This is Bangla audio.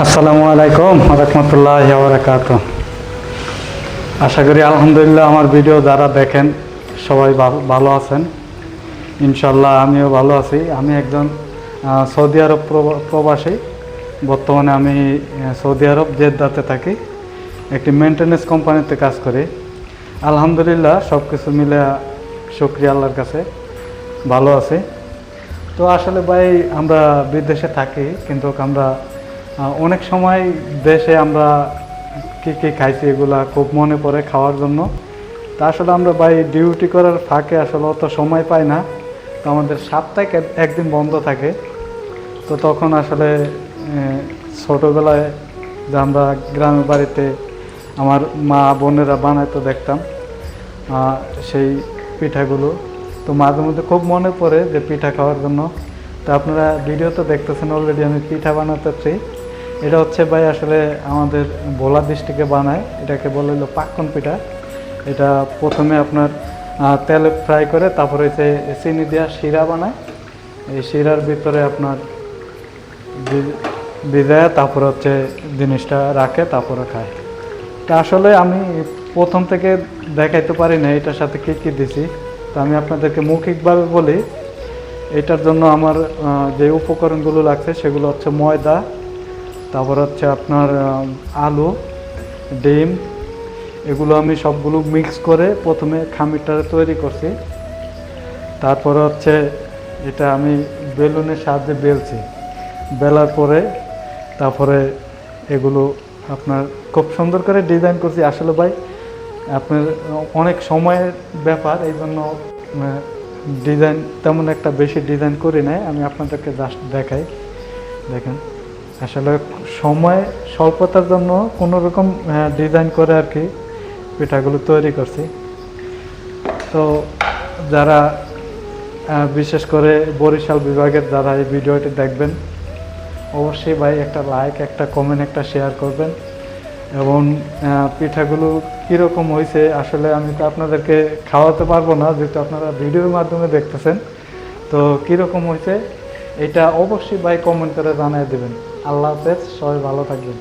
আসসালামু আলাইকুম রহমতুল্লাহি ওয়া বারাকাতুহু। আশা করি আলহামদুলিল্লাহ আমার ভিডিও যারা দেখেন সবাই ভালো আছেন। ইনশাল্লাহ আমিও ভালো আছি। আমি একজন সৌদি আরব প্রবাসী। বর্তমানে আমি সৌদি আরব জেদ্দাতে থাকি, একটি মেনটেন্যান্স কোম্পানিতে কাজ করি। আলহামদুলিল্লাহ সব কিছু মিলে শুকরিয়া আল্লাহর কাছে ভালো আছি। তো আসলে ভাই আমরা বিদেশে থাকি, কিন্তু আমরা অনেক সময় দেশে আমরা কী কী খাইছি এগুলা খুব মনে পড়ে খাওয়ার জন্য। তা আসলে আমরা ভাই ডিউটি করার ফাঁকে আসলে অত সময় পাই না। তো আমাদের সপ্তাহে একদিন বন্ধ থাকে। তো তখন আসলে ছোটোবেলায় যে আমরা গ্রামের বাড়িতে আমার মা বোনেরা বানাইতো দেখতাম সেই পিঠাগুলো। তো মাঝে মধ্যে খুব মনে পড়ে যে পিঠা খাওয়ার জন্য। তো আপনারা ভিডিওতে দেখতেছেন অলরেডি আমি পিঠা বানাতেছি। এটা হচ্ছে ভাই আসলে আমাদের ভোলা ডিস্ট্রিক্টে বানায়, এটাকে বলে হলো পাক্কন পিঠা। এটা প্রথমে আপনার তেলে ফ্রাই করে তারপরে হচ্ছে চিনি দেওয়া শিরা বানায়। এই শিরার ভিতরে আপনার ভিজায় তারপরে হচ্ছে জিনিসটা রাখে তারপরে খায়। তা আসলে আমি প্রথম থেকে দেখাইতে পারি না এটার সাথে কী কী দিছি। তো আমি আপনাদেরকে মৌখিকভাবে বলি। এটার জন্য আমার যে উপকরণগুলো লাগছে সেগুলো হচ্ছে ময়দা, তারপর হচ্ছে আপনার আলু, ডিম, এগুলো আমি সবগুলো মিক্স করে প্রথমে খামিরটা তৈরি করছি। তারপরে হচ্ছে এটা আমি বেলুনের সাহায্যে বেলছি। বেলার পরে তারপরে এগুলো আপনার খুব সুন্দর করে ডিজাইন করছি। আসলে ভাই আপনার অনেক সময়ের ব্যাপার, এই জন্য ডিজাইন তেমন একটা বেশি ডিজাইন করি নাই। আমি আপনাদেরকে জাস্ট দেখাই। দেখেন আসলে সময় স্বল্পতার জন্য কোনো রকম ডিজাইন করে আর কি পিঠাগুলো তৈরি করছি। তো যারা বিশেষ করে বরিশাল বিভাগের যারা এই ভিডিওটি দেখবেন, অবশ্যই ভাই একটা লাইক, একটা কমেন্ট, একটা শেয়ার করবেন। এবং পিঠাগুলো কীরকম হয়েছে আসলে আমি তো আপনাদেরকে খাওয়াতে পারবো না, যেহেতু আপনারা ভিডিওর মাধ্যমে দেখতেছেন। তো কীরকম হয়েছে এটা অবশ্যই ভাই কমেন্ট করে জানিয়ে দেবেন। আল্লাহ হাফেজ, সবাই ভালো থাকবেন।